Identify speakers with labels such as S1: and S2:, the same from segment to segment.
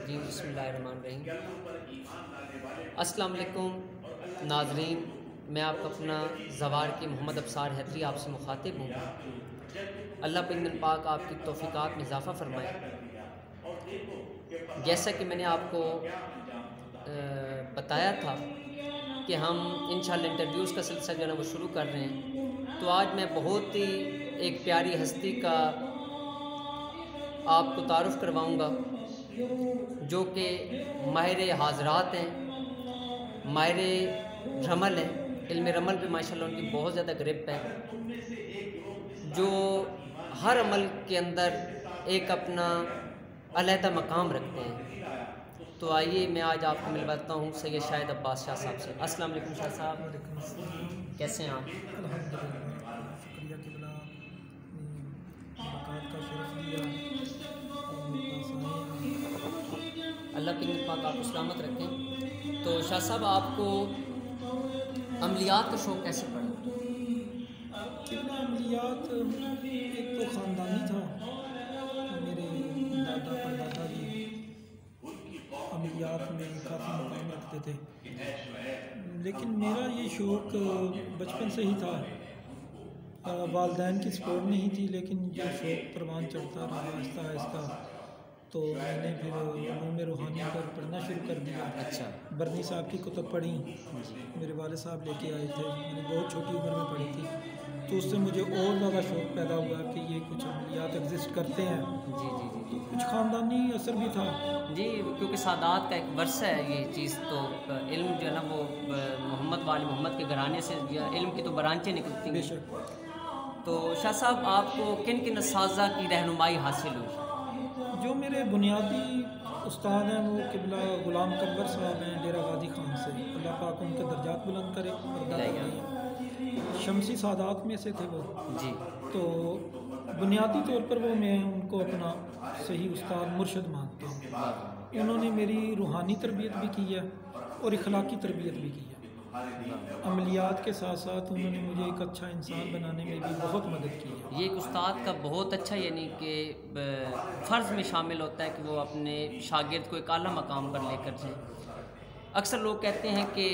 S1: जी बिस्मिल्लाहिर्रहमानिर्रहीम। अस्सलाम वालेकुम नाज़रीन, मैं आपका अपना ज़वार की मोहम्मद अब्सार हैदरी आपसे मुखातिब हूँ। अल्लाह बिन पाक आपकी तौफ़ीक़ात में इज़ाफ़ा फ़रमाए। जैसा कि मैंने आपको बताया था कि हम इंशाअल्लाह इंटरव्यूज़ का सिलसिला जो है ना वो शुरू कर रहे हैं। तो आज मैं बहुत ही एक प्यारी हस्ती का आपको तारुफ़ करवाऊँगा जो कि माहिर हाज़रात हैं, माहिर रमल हैं। इल्म रमल पे माशाअल्लाह उनकी बहुत ज़्यादा ग्रिप है, जो हर अमल के अंदर एक अपना अलहदा मकाम रखते हैं। तो आइए मैं आज आपको मिलवाता हूँ सैयद शाहिद अब्बास शाह साहब से। अस्सलाम वालेकुम शाह साहब,
S2: वालेकुम अस्सलाम।
S1: कैसे हैं आप?
S2: अल्हम्दुलिल्लाह, शुक्रिया कि बला अपनी मुलाकात का शरफ़ दिया और मेरे पास आए हैं।
S1: अल्लाह की पाक आपको सलामत रखें। तो शाह साहब, आपको अमलियात का शौक़ कैसे पड़ा?
S2: किबला अमलियात एक तो ख़ानदानी था। मेरे दादा परदादा जी अमलियात में काफ़ी मुकाम रखते थे, लेकिन मेरा ये शौक़ बचपन से ही था। वालदैन की सपोर्ट नहीं थी, लेकिन जो शौक़ परवान चढ़ता रहा आहिस्ता आहिस्ता, तो मैंने फिर उलूम रूहानी पर पढ़ना शुरू कर दिया।
S1: अच्छा।
S2: बरनी साहब की कुतुब पढ़ी,
S1: जी
S2: मेरे वाले साहब लेके आए थे, मैंने बहुत छोटी उम्र में पढ़ी थी। तो उससे मुझे और ज़्यादा शौक़ पैदा हुआ कि ये कुछ अमलियात एग्जिस्ट करते हैं।
S1: जी जी जी
S2: तो
S1: जी
S2: कुछ ख़ानदानी असर भी था।
S1: जी, क्योंकि सादात का एक वर्षा है ये चीज़। तो इल्म जो है ना वो मोहम्मद वाली मोहम्मद के घराने से इल्म की तो बरांचें निकलती हैं।
S2: बेशक।
S1: तो शाह साहब, आपको किन किन असातिज़ा की रहनुमाई हासिल हुई?
S2: जो मेरे बुनियादी उस्ताद हैं वो किबला गुलाम कब्बर साहब हैं, डेरा गाजी खान से। अल्लाह पाक उनके दर्जात बुलंद करे, पर्दा कर दें। शमसी सादात में से थे वो।
S1: जी
S2: तो बुनियादी तौर पर वो मैं उनको अपना सही उस्ताद मुर्शद मानता हूँ। उन्होंने मेरी रूहानी तरबियत भी की है और इखलाकी तरबियत भी की है। अमलियात के साथ साथ उन्होंने मुझे एक अच्छा इंसान बनाने में भी बहुत मदद की है।
S1: ये एक उस्ताद का बहुत अच्छा यानी कि फ़र्ज़ में शामिल होता है कि वो अपने शागिर्द को एक आला मकाम पर लेकर जाए। अक्सर लोग कहते हैं कि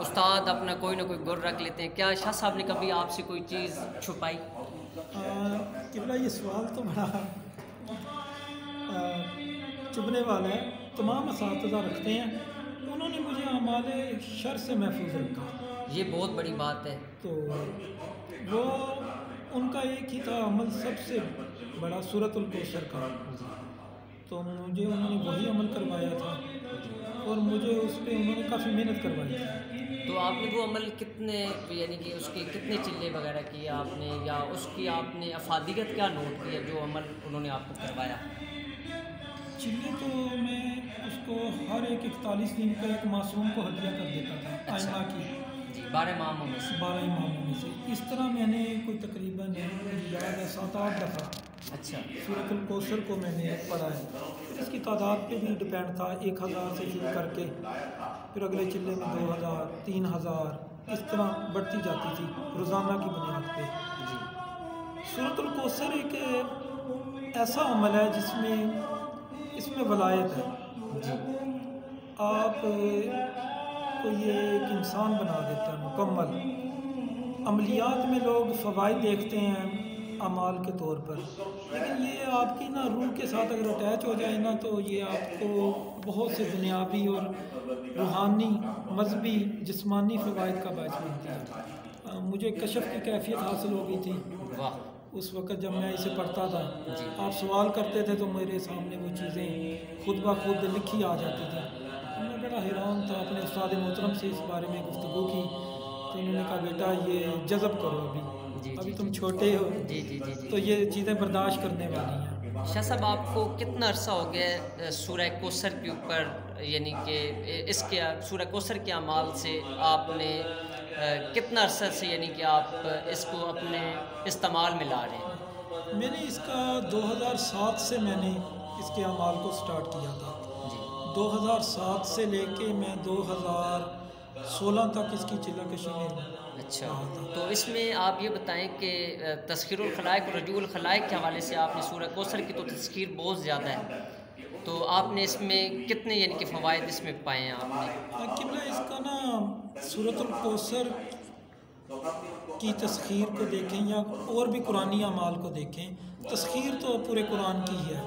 S1: उस्ताद अपना कोई ना कोई गुर रख लेते हैं। क्या शाह साहब ने कभी आपसे कोई चीज़ छुपाई?
S2: किबला ये सवाल तो बड़ा चुभने वाला है। तमाम असातिज़ा रखते हैं, उन्होंने मुझे अमाले शर से महफूज रखा।
S1: ये बहुत बड़ी बात है।
S2: तो वो उनका एक ही था अमल सबसे बड़ा, सूरतुल कौसर का। तो मुझे उन्होंने वही अमल करवाया था और मुझे उस पर उन्होंने काफ़ी मेहनत करवाई थी।
S1: तो आपने वो अमल कितने यानी कि उसके कितने चिल्ले वगैरह किए आपने, या उसकी आपने अफादियत क्या नोट की है जो अमल उन्होंने आपको करवाया?
S2: चिल्ले तो मैं उसको हर एक 41 दिन का एक मासूम को हदिया कर देता था।
S1: अच्छा।
S2: आइमा की
S1: जी, 12 इमामों में से।
S2: 12 इमामों में से। इस तरह मैंने कोई तकरीबन याद है 7-8 दफ़ा
S1: अच्छा।
S2: सूरतुल कौसर को मैंने पढ़ा है। इसकी तादाद पे भी डिपेंड था, 1000 से शुरू करके फिर अगले चिल्ले में 2000, 3000 इस तरह बढ़ती जाती थी रोज़ाना की बुनियाद पे।
S1: जी
S2: सूरतुल कौसर एक ऐसा अमल है जिसमें इसमें वलायत है।
S1: जी
S2: आप को ये एक इंसान बना देता है मुकम्मल। अमलियात में लोग फ़वाइद देखते हैं अमाल के तौर पर, लेकिन ये आपकी ना रूह के साथ अगर अटैच हो जाए ना, तो ये आपको बहुत से दुनियावी और रूहानी, मजहबी, जिस्मानी फ़वाइद का बायस बनती है। मुझे कशफ की कैफियत हासिल हो गई थी
S1: वाह।
S2: उस वक़्त जब मैं इसे पढ़ता था।
S1: जी
S2: आप सवाल करते थे तो मेरे सामने वो चीज़ें खुद ब खुद लिखी आ जाती थी। तो मैं बड़ा हैरान था। अपने उस्ताद मोहतरम से इस बारे में गुफ्तगू की, तो उन्होंने कहा बेटा ये जज़ब करो,
S1: जी
S2: अभी
S1: जी
S2: तुम
S1: जी
S2: छोटे हो,
S1: जी जी जी जी
S2: तो ये चीज़ें बर्दाश्त करने वाली हैं।
S1: शाह साहब, आपको कितना अरसा हो गया सूरह कौसर के ऊपर, यानी कि इसके सूरह कौसर के अमाल से आपने कितना अरसा से यानी कि आप इसको अपने इस्तेमाल में ला रहे हैं?
S2: मैंने इसका 2007 से मैंने इसके अमाल को स्टार्ट किया था।
S1: जी
S2: 2007 से लेके मैं 2016 तक इसकी चिल्ला कशी में
S1: अच्छा।
S2: रहा था।
S1: तो इसमें आप ये बताएं कि तज़किरुल खलाइक और रजूल खलाइक के हवाले से आपने सूरह कौसर की तो तज़कीर बहुत ज़्यादा है, तो आपने इसमें कितने यानी कि फ़वाइद इसमें पाए हैं आपने?
S2: किबला इसका ना सूरतुल कौसर की तस्खीर को देखें या और भी कुरानी अमाल को देखें, तस्खीर तो पूरे कुरान की ही है,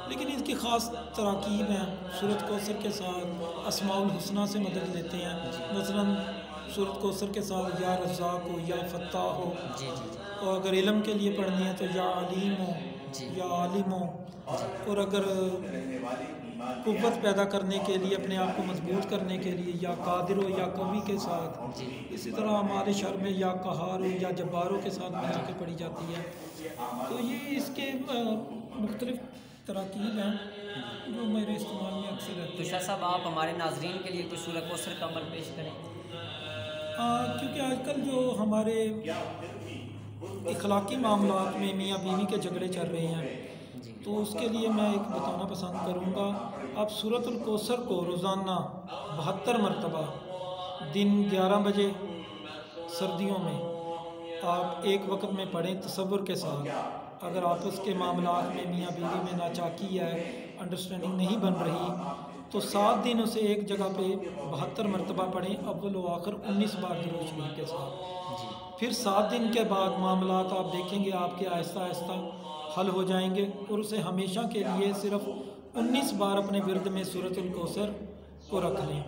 S2: लेकिन इसकी ख़ास तराकीब हैं। सूरत कौसर के साथ अस्माउल हुस्ना से मदद लेते हैं। मसलन सूरत कौसर के साथ या रज़्ज़ाक़ हो या फ़त्ताह हो,
S1: जी, जी, जी।
S2: और अगर इल्म के लिए पढ़नी है तो या अलीम हो
S1: जी।
S2: या आलिम हो, और अगर कुव्वत पैदा करने के लिए, अपने आप को मजबूत करने के लिए या कादिर हो या कवी के साथ।
S1: जी।
S2: इसी तरह हमारे शर में या कहार हो या जब्बारों के साथ मिला के पढ़ी जाती है। तो ये इसके मुख्तलिफ तराकीब हैं जो मेरे इस्तेमाल में अक्सर रहती
S1: तो
S2: है।
S1: शाह साहब आप हमारे नाज़रीन के लिए कोई सूरह कौसर का अमल पेश करें।
S2: क्योंकि आजकल जो हमारे इखलाकी मामलात में मियाँ बीवी के झगड़े चल रहे हैं,
S1: जी।
S2: तो उसके लिए मैं एक बताना पसंद करूँगा। आप सूरतुल कौसर को रोज़ाना 72 मरतबा दिन 11 बजे सर्दियों में आप एक वक्त में पढ़ें तसव्वुर के साथ। अगर आपस के मामलात में मियाँ बीवी में नाचाकी है, अंडरस्टैंडिंग नहीं बन रही, तो 7 दिन उसे एक जगह पे 72 मरतबा पढ़ें, अव्वल व आखिर 19 बार दुरूद शरीफ के साथ। फिर 7 दिन के बाद मामलात आप देखेंगे आपके आहिस्ता आहिस्ता हल हो जाएंगे, और उसे हमेशा के लिए सिर्फ 19 बार अपने विरद में सूरतुल कौसर को रख लें।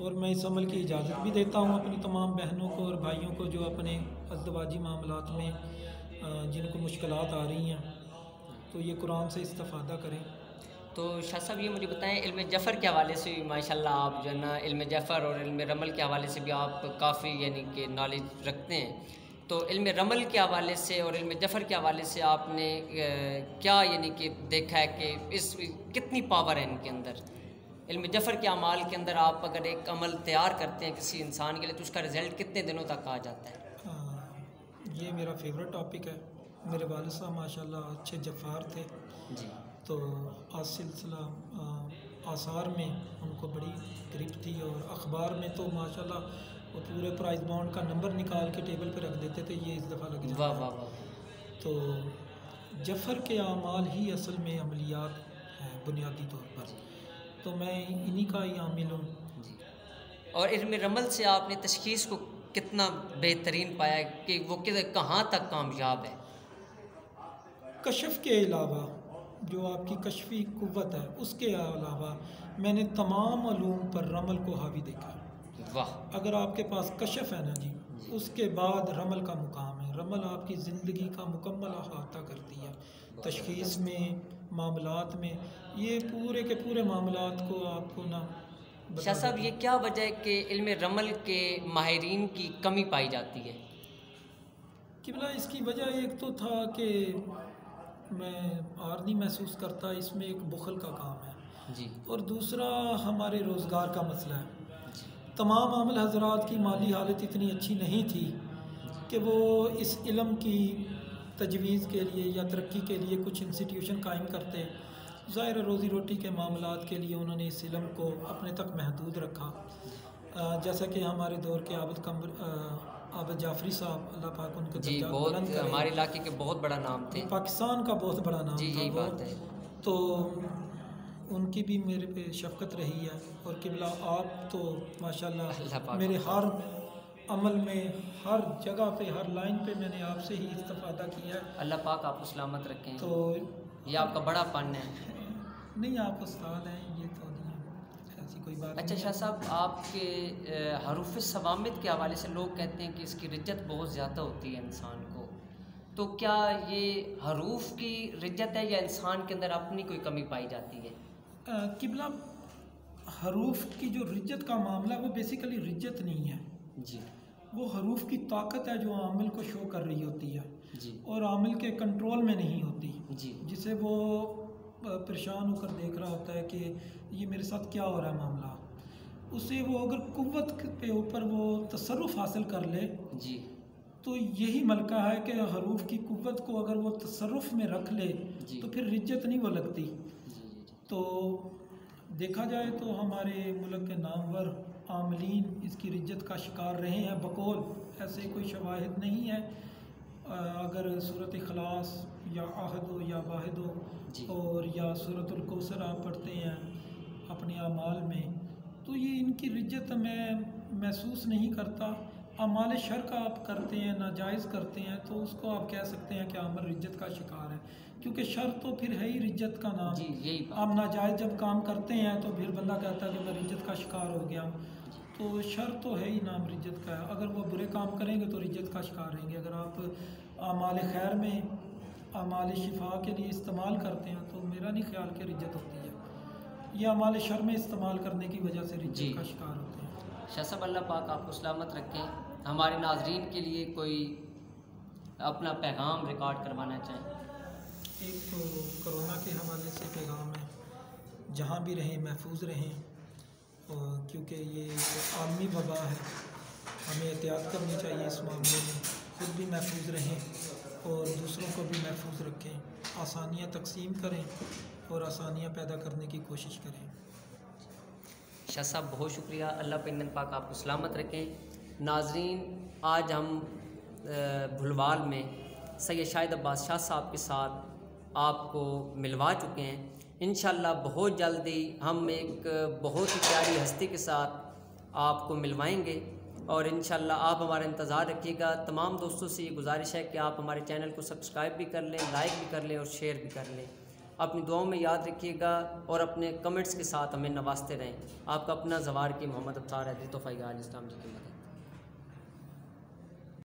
S2: और मैं इस अमल की इजाज़त भी देता हूँ अपनी तमाम बहनों को और भाइयों को जो अपने अज़दवाजी मामलात में जिनको मुश्किलात आ रही हैं, तो ये कुरान से इस्तिफ़ादा करें।
S1: तो शाह साहब ये मुझे बताएं, इल्म जफ़र के हवाले से भी माशाल्लाह आप जो है ना इल्म जफ़र और इल्म रमल के हवाले से भी आप काफ़ी यानी कि नॉलेज रखते हैं। तो इल्म रमल के हवाले से और इल्म जफ़र के हवाले से आपने क्या यानी कि देखा है कि इस कितनी पावर है इनके अंदर? इल्म जफ़र के अमाल के अंदर आप अगर एक अमल तैयार करते हैं किसी इंसान के लिए, तो उसका रिज़ल्ट कितने दिनों तक आ जाता है?
S2: ये मेरा फेवरेट टॉपिक है। मेरे वालिद साहब माशाल्लाह अच्छे जफ़ार थे
S1: जी।
S2: तो आज सिलसिला आसार में उनको बड़ी गिरफ्त थी, और अखबार में तो माशाल्लाह वो पूरे प्राइस बॉन्ड का नंबर निकाल के टेबल पे रख देते थे, ये इस दफ़ा लग जाता।
S1: वाह वाह वाह।
S2: तो जफ़र के अमाल ही असल में अमलियात हैं बुनियादी तौर पर, तो मैं इन्हीं का ही आमिल हूँ।
S1: जी। और इल्म रमल से आपने तशख़ीस को कितना बेहतरीन पाया कि वो कहाँ तक कामयाब है?
S2: कशफ के अलावा जो आपकी कशफी कुव्वत है, उसके अलावा मैंने तमाम उलूम पर रमल को हावी देखा।
S1: वाह।
S2: अगर आपके पास कशफ है ना जी, उसके बाद रमल का मुकाम है। रमल आपकी ज़िंदगी का मुकम्मल अहाता करती है, तशख़ीस में, मामलात में, ये पूरे के पूरे मामलात को आपको ना।
S1: शाह साहब ये क्या वजह है कि इल्म रमल के माहिरीन की कमी पाई जाती है?
S2: किबला इसकी वजह एक तो था कि मैं आर नहीं महसूस करता, इसमें एक बुखल का काम है
S1: जी।
S2: और दूसरा हमारे रोज़गार का मसला है। तमाम आमिल हजरात की माली हालत इतनी अच्छी नहीं थी कि वो इस इल्म की तजवीज़ के लिए या तरक्की के लिए कुछ इंस्टीट्यूशन कायम करते। ज़ाहिर रोज़ी रोटी के मामलात के लिए उन्होंने इस इल्म को अपने तक महदूद रखा। जैसा कि हमारे दौर के आबद जाफरी साहब, अल्लाह पाक उनके
S1: जी, बहुत हमारे इलाके के बहुत बड़ा नाम थे,
S2: पाकिस्तान का बहुत बड़ा नाम
S1: जी,
S2: था।
S1: यही बात है।
S2: तो उनकी भी मेरे पे शफ़क़त रही है। और किबला आप तो माशाल्लाह मेरे हर अमल में, हर जगह पे, हर लाइन पे मैंने आपसे ही इस्तिफ़ादा किया है।
S1: अल्लाह पाक आपको सलामत रखें।
S2: तो
S1: ये आपका बड़ा पन है।
S2: नहीं, आप उस्ताद हैं, ये तो नहीं ऐसी कोई बात।
S1: अच्छा शाह साहब, आपके हरूफ सवामित के हवाले से लोग कहते हैं कि इसकी रिज्जत बहुत ज़्यादा होती है इंसान को, तो क्या ये हरूफ की रिज्जत है या इंसान के अंदर अपनी कोई कमी पाई जाती है?
S2: किबला हरूफ की जो रिज्जत का मामला, वो बेसिकली रिज्जत नहीं है
S1: जी,
S2: वो हरूफ की ताकत है जो आमिल को शो कर रही होती है
S1: जी,
S2: और आमिल के कंट्रोल में नहीं होती
S1: जी,
S2: जिसे वो परेशान होकर देख रहा होता है कि ये मेरे साथ क्या हो रहा है मामला। उसे वो अगर कुव्वत पे ऊपर वो तसर्रुफ़ हासिल कर ले
S1: जी,
S2: तो यही मलका है कि हरूफ की कुव्वत को अगर वो तसर्रुफ़ में रख ले तो फिर रिज्जत नहीं वो लगती। तो देखा जाए तो हमारे मुल्क के नामवर आमलीन इसकी रिज्जत का शिकार रहे हैं बकौल, ऐसे कोई शवाहिद नहीं है अगर सूरत इखलास या आहद हो या वाहिद
S1: जी।
S2: हो और या सूरतुल कौसर आप पढ़ते हैं अपने अमाल में, तो ये इनकी रिज्जत मैं महसूस नहीं करता। अमाल शर का आप करते हैं, नाजायज़ करते हैं, तो उसको आप कह सकते हैं कि अमल रिज्जत का शिकार है, क्योंकि शर तो फिर है ही रिज्जत का नाम।
S1: जी, यही बात।
S2: आप नाजायज़ जब काम करते हैं तो फिर बंदा कहता है कि मैं रिज्जत का शिकार हो गया, तो शर तो है ही नाम रिज्जत का है। अगर वो बुरे काम करेंगे तो रिज्जत का शिकार रहेंगे। अगर आप अमाल खैर में अमाल शिफा के लिए इस्तेमाल करते हैं तो मेरा नहीं ख्याल कि रिज्जत होती है। ये अमाल शर में इस्तेमाल करने की वजह से रिज्जत का शिकार होते हैं।
S1: शाह साहब, अल्लाह पाक आपको सलामत रखें। हमारे नाजरीन के लिए कोई अपना पैगाम रिकॉर्ड करवाना चाहें?
S2: एक तो कोरोना के हवाले से पैगाम है, जहाँ भी रहें महफूज रहें, और क्योंकि ये आलमी वबा है, हमें एहतियात करनी चाहिए इस मामले में। खुद भी महफूज रहें और दूसरों को भी महफूज रखें, आसानियाँ तकसीम करें और आसानियाँ पैदा करने की कोशिश करें।
S1: शाह साहब बहुत शुक्रिया, अल्लाह पाक पाक आपको सलामत रखें। नाजरीन, आज हम भुलवाल में सैयद शाहिद अब्बास शाह साहब के साथ आपको मिलवा चुके हैं। इंशाअल्लाह बहुत जल्दी हम एक बहुत ही प्यारी हस्ती के साथ आपको मिलवाएंगे और इंशाअल्लाह आप हमारा इंतज़ार रखिएगा। तमाम दोस्तों से ये गुजारिश है कि आप हमारे चैनल को सब्सक्राइब भी कर लें, लाइक भी कर लें और शेयर भी कर लें। अपनी दुआओं में याद रखिएगा और अपने कमेंट्स के साथ हमें नवाजते रहें। आपका अपना ज़वार की मोहम्मद अब्तार है, तोफ़ा इस्लाम जी की मदद।